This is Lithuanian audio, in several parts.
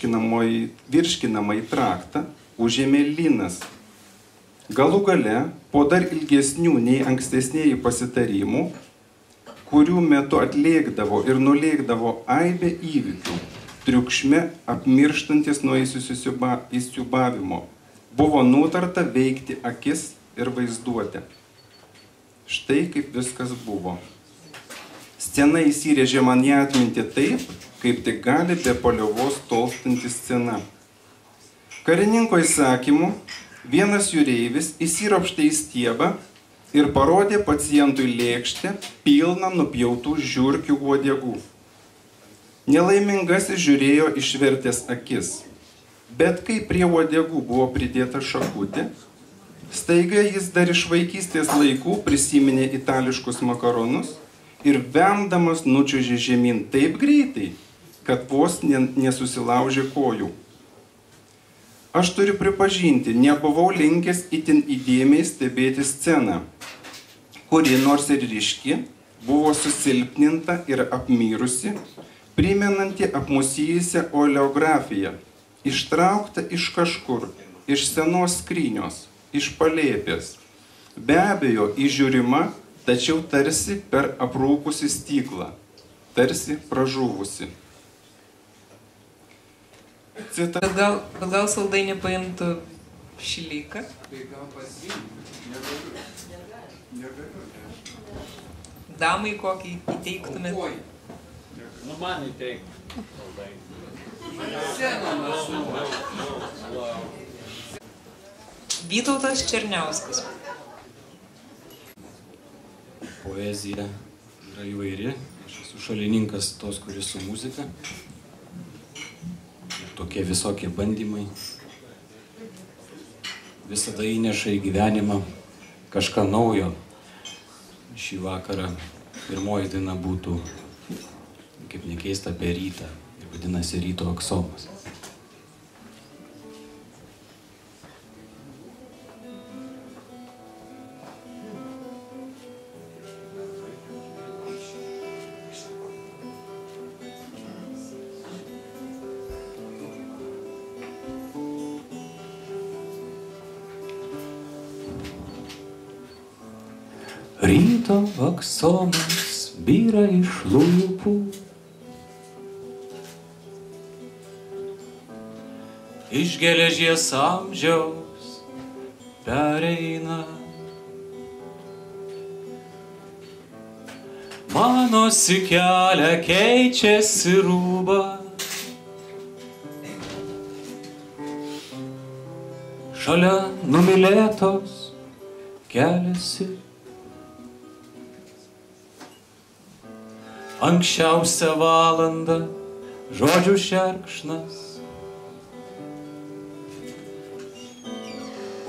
virškinamąjį traktą užėmė linas. Galų gale, po dar ilgesnių nei ankstesnėjų pasitarimų, kurių metu atlėkdavo ir nulėkdavo aibė įvykių, triukšme apmirštantis nuo įsiūbavimo, buvo nutarta veikti akis ir vaizduotę. Štai kaip viskas buvo. Scena įsirėžė man į atmintį taip, kaip tik gali be paliovos tolstanti scena. Karininko įsakymu, vienas jūreivis įsiropštė į stiebą ir parodė pacientui lėkštę pilną nupjautų žiurkių uodegų. Nelaimingasis žiūrėjo išvertęs akis, bet kai prie uodegų buvo pridėta šakutė, staiga jis dar iš vaikystės laikų prisiminė itališkus makaronus ir vemdamas nučiuožė žemyn taip greitai, kad vos nesusilaužė kojų. Aš turiu pripažinti, nebuvau linkęs itin įdėmiai stebėti sceną, kuri nors ir ryški, buvo susilpninta ir apmirusi, primenanti apmusijusią oleografiją, ištraukta iš kažkur, iš senos skrynios, iš palėpės. Be abejo, įžiūrima, tačiau tarsi per aprūkusi stiklą, tarsi pražuvusi. Gal saldainį paimtų šilyką? Damai kokį įteiktumėt? Nu, man įteiktų saldainį. Vytautas Černiauskas. Poezija yra įvairi. Aš esu šalininkas tos, kuris su muzika. Tokie visokie bandymai visada įneša į gyvenimą kažką naujo. Šį vakarą pirmoji daina būtų, kaip nekeista, apie rytą. Ir vadinasi Ryto aksomas. Ryto aksomas byra iš lūpų, iš geležies amžiaus pereina. Manosi kelią keičiasi rūba, šalia numylėtos keliasi. Anksčiausią valandą žodžių šerkšnas,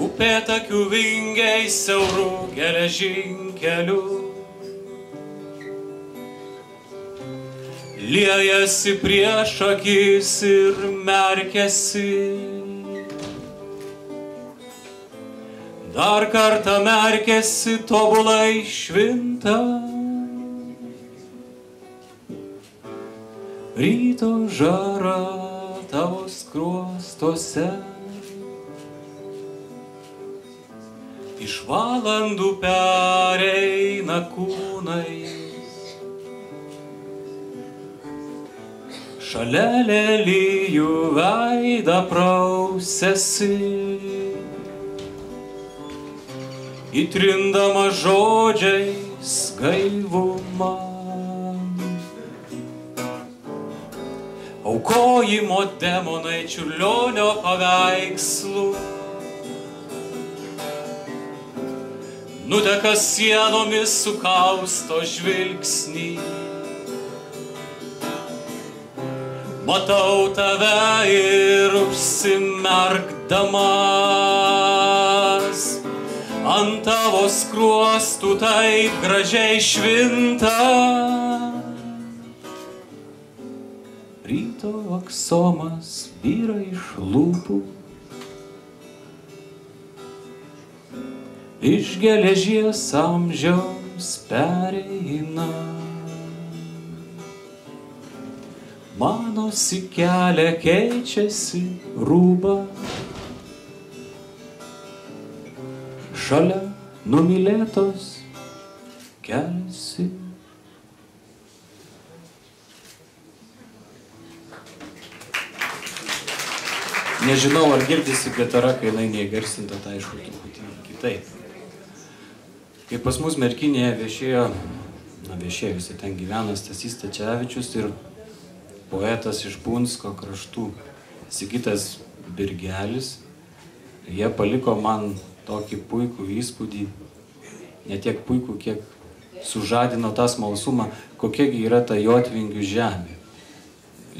upėtakių vingiai siaurų geležinkelių, liejasi prieš akis ir merkiasi. Dar kartą merkiasi tobulai švinta. Ryto žara tavo skruostuose, iš valandų pereina kūnais, šalia lelijų veidą prausiasi, įtrindama žodžiais gaivumą. Aukojimo demonai Čiurlionio paveikslų, nuteka sienomis sukausto žvilgsnį. Matau tave ir užsimerkdamas, ant tavo skruostų taip gražiai švinta. Ryto aksomas byra iš lūpų, iš geležies amžiaus pereina. Man Manosi kelią keičiasi rūba, šalia numylėtos keliasi. Nežinau, ar girdisi gitara, kai jinai neįgarsinta, tai aišku, truputį kitaip. Kai pas mus Merkinėje viešėjo, jisai ten gyvena, Stasys Stačiavičius ir poetas iš Punsko kraštų Sigitas Birgelis, jie paliko man tokį puikų įspūdį, ne tiek puikų, kiek sužadino tą smalsumą, kokiagi yra ta Jotvingių žemė.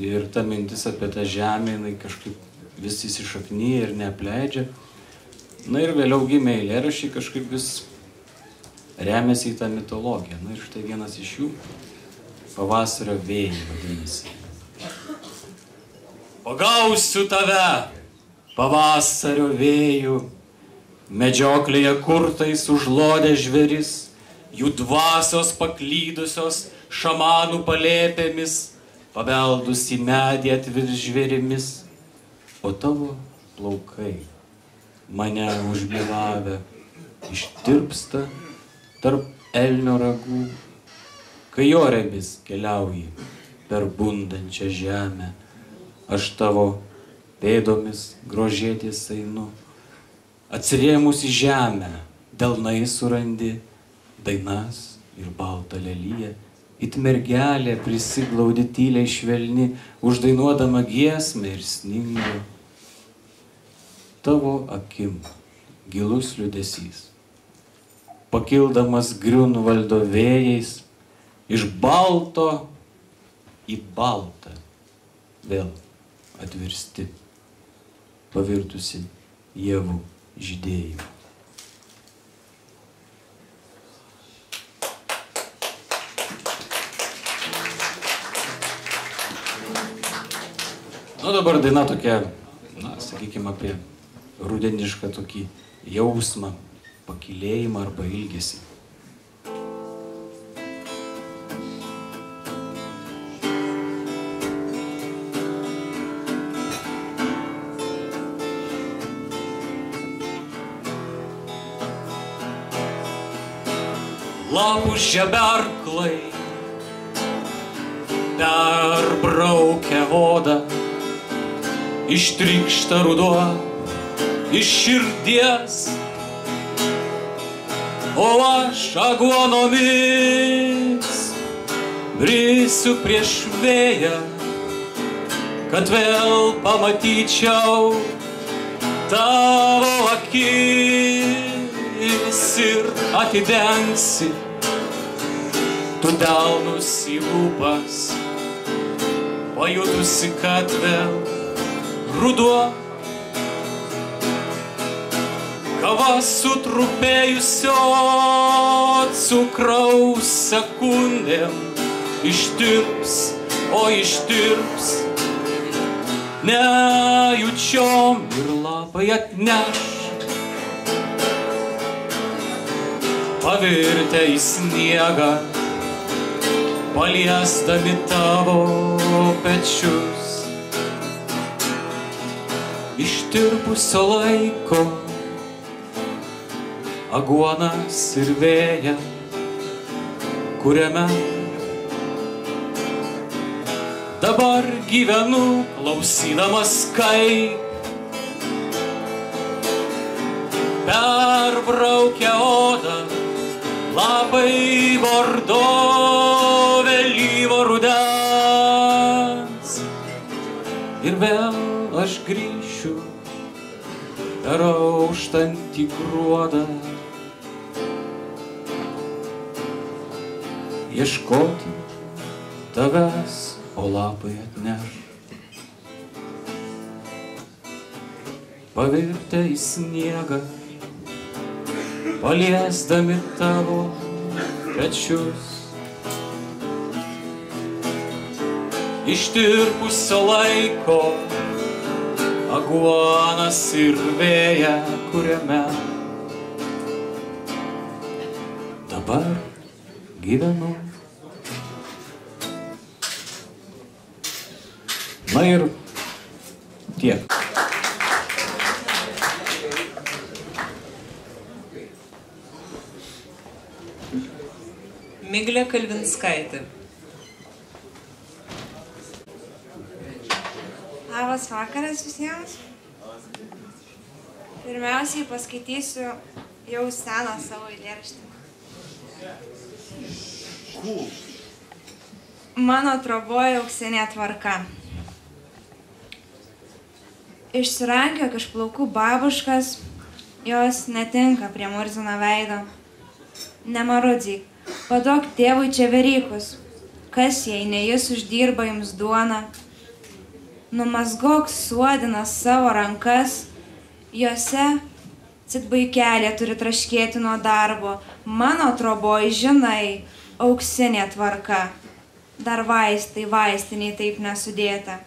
Ir ta mintis apie tą žemę, jinai kažkaip vis įsišaknyja ir neapleidžia. Na ir vėliau gimė eilėraščiai, kažkaip vis remiasi į tą mitologiją. Na ir štai vienas iš jų Pavasario vėjai vadinasi. Pagausiu tave, pavasario vėjų, medžioklėje kurtais užlodė žvėris, jų dvasios paklydusios šamanų palėpėmis, pabeldus į medį atvirs žvėrimis. O tavo plaukai, mane užmėlavę, ištirpsta tarp elnio ragų, kai orėmis keliauji per bundančią žemę, aš tavo pėdomis grožėtis einu, atsirėmus į žemę, delnai surandi dainas ir baltą leliją, it mergelė prisiglaudi tyliai švelni, uždainuodama giesmę ir sningo. Tavo akim gilus liūdesys, pakildamas Griunvaldo vėjais, iš balto į baltą vėl atvirsti, pavirtusi ievų žydėjimu. Nu dabar daina tokia, sakykime, apie rudenišką tokį jausmą, pakylėjimą arba ilgesį. Lapų žeberklai perbraukia odą, ištrykšta ruduo iš širdies, o aš aguonomis brisiu prieš vėją, kad vėl pamatyčiau tavo akis ir atidengsi tu delnus į lūpas, pajutusi, kad vėl ruduo, kava sutrupėjusio cukraus sekundėm ištirps, o ištirps nejučiom ir lapai atneš, pavirtę į sniegą, paliesdami tavo pečius. Ištirpusio laiko aguonas ir vėja, kuriame dabar gyvenu, klausydamas, kaip perbraukia odą lapai bordo vėlyvo rudens. Ir vėl aš grįšiu per auštantį gruodą, ieškoti tavęs, o lapai atneš. Pavirtę į sniegą, paliesdami tavo pečius. Ištirpusio laiko aguonas ir vėja, kuriame dabar gyvenu. Na ir tiek. Miglė Kalvinskaitė. Labas vakaras visiems. Pirmiausiai paskaitysiu jau seną savo eilėraštį. Mano troboja auksinė tvarka. Išsirankiok iš plaukų babuškas, jos netinka prie Murzino veido. Nemarudzyk, paduok tėvui čia verykus, kas jei ne jis uždirba jums duoną. Numazgok suodinas savo rankas, jose citbaikelė turi traškėti nuo darbo. Mano troboj, žinai, auksinė tvarka. Dar vaistai vaistiniai taip nesudėta.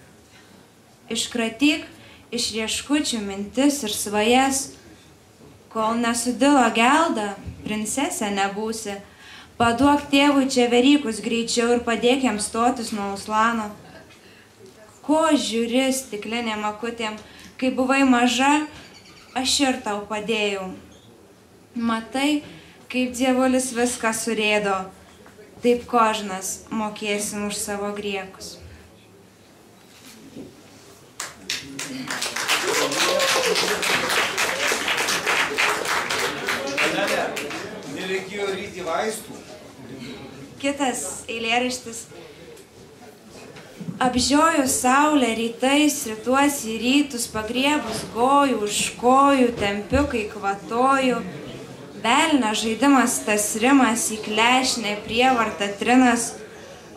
Iškratyk iš rieškučių mintis ir svajas, kol nesudilo gelda, princesė nebūsi. Paduok tėvui čia verykus greičiau ir padėk jam stotis nuo Uslano. Ko žiūri stiklinėm akutėm, kai buvai maža, aš ir tau padėjau. Matai, kaip dievulis viską surėdo, taip kožnas mokėsim už savo griekus. Nereikėjo ryti vaistų. Kitas eilėraštis. Apžioju saulę rytais, rituosi į rytus, pagriebus gojų, už kojų, tempiu, kai kvatoju. Velnio žaidimas tas rimas į klešnę prievartą trinas,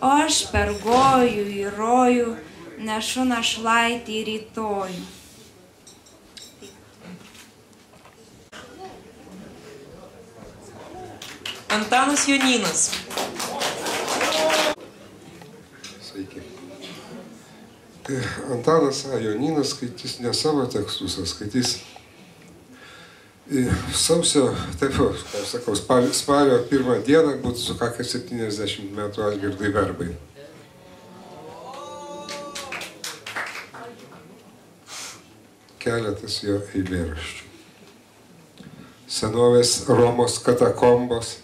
o aš per gojų į rojų nešu našlaitį į rytojų. Antanas Jonynas. Sveiki. Antanas Jonynas skaitys ne savo tekstus, skaitys sausio, taip, kaip sakau, spalio 1 dieną būtų sukakę 70 metų Algirdui Verbai. Keletas jo eilėraščių. Senovės Romos katakombos,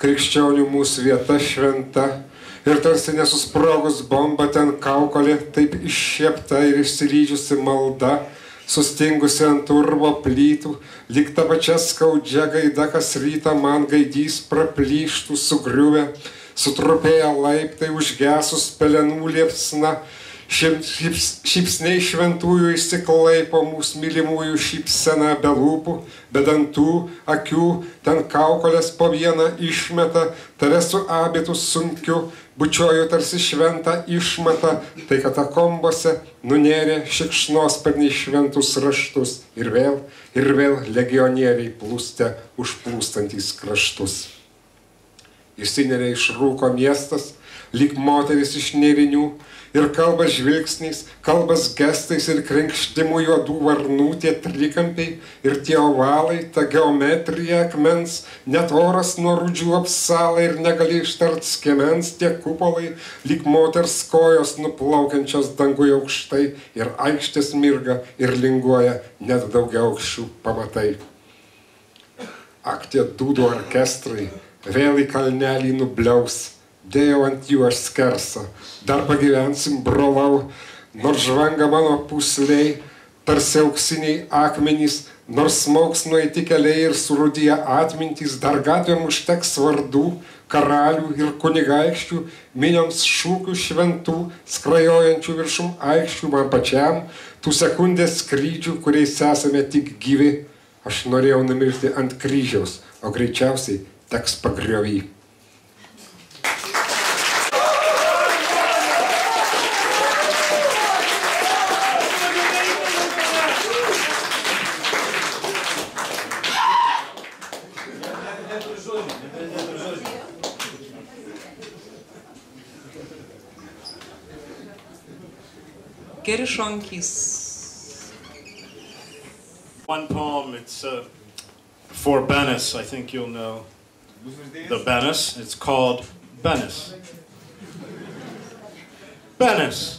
krikščionių mūsų vieta šventa, ir tarsi nesusprogus bomba ten kaukolė, taip iššiepta ir išsilydžiusi malda, sustingusi ant urvo plytų, lyg ta pačia skaudžia gaida, kas rytą man gaidys praplyštų, sugriuvę, sutrupėję laiptai, užgesus pelenų liepsna, šypsniai šventųjų išsiklaipo mūsų mylimųjų šypsena be lūpų, be dantų, akių, ten kaukolės po vieną išmeta, tave su abitu sunkiu, bučioju tarsi šventą išmatą, tai katakombose nunėrė šikšnosparniai šventus raštus ir vėl legionieriai plūste užplūstantys kraštus. Išsineria iš rūko miestas, lyg moteris iš nėrinių, ir kalba žvilgsniais, kalbas gestais ir krenkštimų juodų varnų tie trikampiai ir tie ovalai, ta geometrija akmens, net oras nuo rūdžių apsala ir negali ištart skiemens tie kupolai, lyg moters kojos nuplaukiančios danguje aukštai ir aikštės mirga ir linguoja net daugiaaukščių pamatai. Ak, tie dūdų orkestrai vėl į kalnelį nubliaus, dėjau ant jų aš skersą, dar pagyvensim, brolau, nors žvanga mano pūsliai, tarsi auksiniai akmenys, nors smauks nueiti keliai ir surūdyje atmintys, dar gatvėm užteks vardų, karalių ir kunigaikščių, minioms šūkių šventų, skrajojančių viršum aikščių man pačiam, tų sekundės skrydžių, kuriais esame tik gyvi, aš norėjau numirti ant kryžiaus, o greičiausiai teks pagriovy. One poem, it's for Bennis, I think you'll know the Bennis. It's called Bennis. Bennis.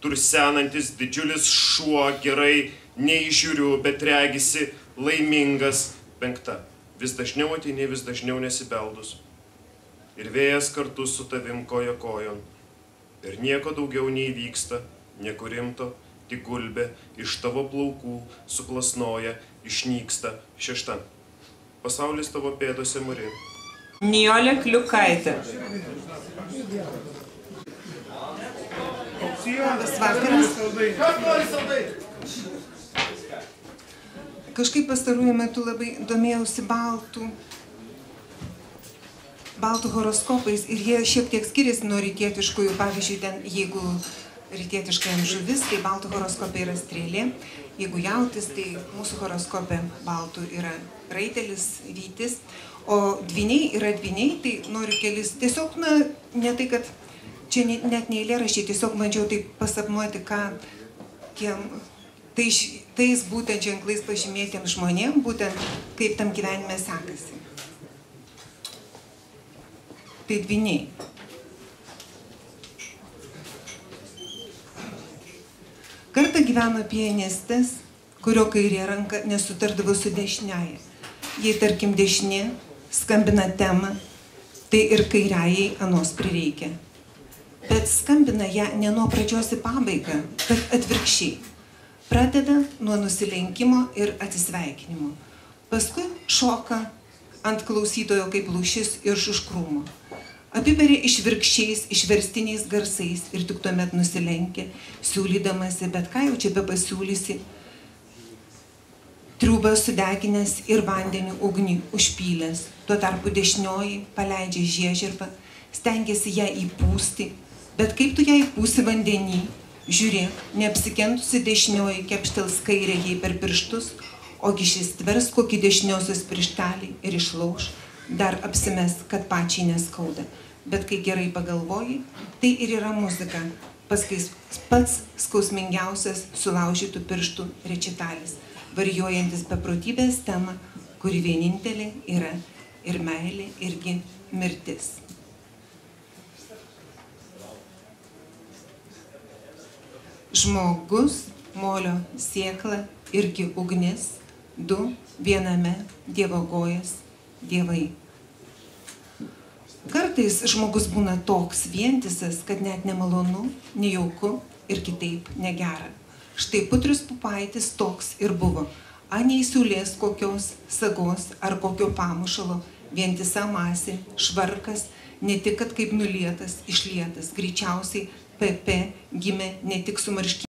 tursenantis didžiulis šuo, gerai neįžiūriu, bet regisi laimingas. 5. Vis dažniau ateini, vis dažniau nesibeldus. Ir vėjas kartu su tavim koja kojon. Ir nieko daugiau neįvyksta, nieko rimto, tik gulbė iš tavo plaukų suplasnoja, išnyksta. 6. Pasaulis tavo pėdose muri. Nijolė Kliukaitė. Labas vakaras. Kažkaip pastaruoju metu labai domėjausi baltų horoskopais ir jie šiek tiek skiriasi nuo rytietiškųjų. Pavyzdžiui, ten, jeigu rytietiškajam žuvis, tai baltų horoskope yra strėlė. Jeigu jautis, tai mūsų horoskope baltų yra raitelis, vytis. O dvyniai yra dvyniai, tai noriu kelis. Tiesiog, ne tai, kad čia net ne eilėraščiai, tiesiog bandžiau taip pasapnuoti, ką tais būtent ženklais pažymėtiems žmonėms, būtent kaip tam gyvenime sekasi. Tai dvyniai. Kartą gyveno pianistas, kurio kairė ranka nesutardavo su dešiniaja. Jei, tarkim, dešinė skambina temą, tai ir kairiajai anos prireikia. Bet skambina ją ne nuo pradžios į pabaigą, bet atvirkščiai. Pradeda nuo nusilenkimo ir atsisveikinimo. Paskui šoka ant klausytojo kaip lūšis ir iš krūmo. Apiberia išvirkščiais, išverstiniais garsais ir tik tuomet nusilenkia, siūlydamasi, bet ką jau čia bepasiūlysi, triūbą sudeginęs ir vandenį ugnį užpylęs. Tuo tarpu dešinioji paleidžia žiežirbą, stengiasi ją įpūsti, bet kaip tu ją įpūsi vandenį? Žiūrėk, neapsikentusi dešinioji kepštels kairę jai per pirštus, ogi šis tvers kokį dešiniosios pirštelį ir išlauš, dar apsimes, kad pačiai neskauda. Bet kai gerai pagalvoji, tai ir yra muzika, pats skausmingiausias sulaužytų pirštų rečitalis, varijuojantis beprotybės temą, kuri vienintelė yra ir meilė, irgi mirtis. Žmogus, molio sėkla, irgi ugnis, du viename dievagojas, dievai. Kartais žmogus būna toks vientisas, kad net nemalonu, nejauku ir kitaip negera. Štai Putrius Pupaitis toks ir buvo. Anei siūlės kokios sagos ar kokio pamušalo, vientisa masė, švarkas, ne tik kad kaip nulietas, išlietas, greičiausiai PP gimė ne tik su marškiniais.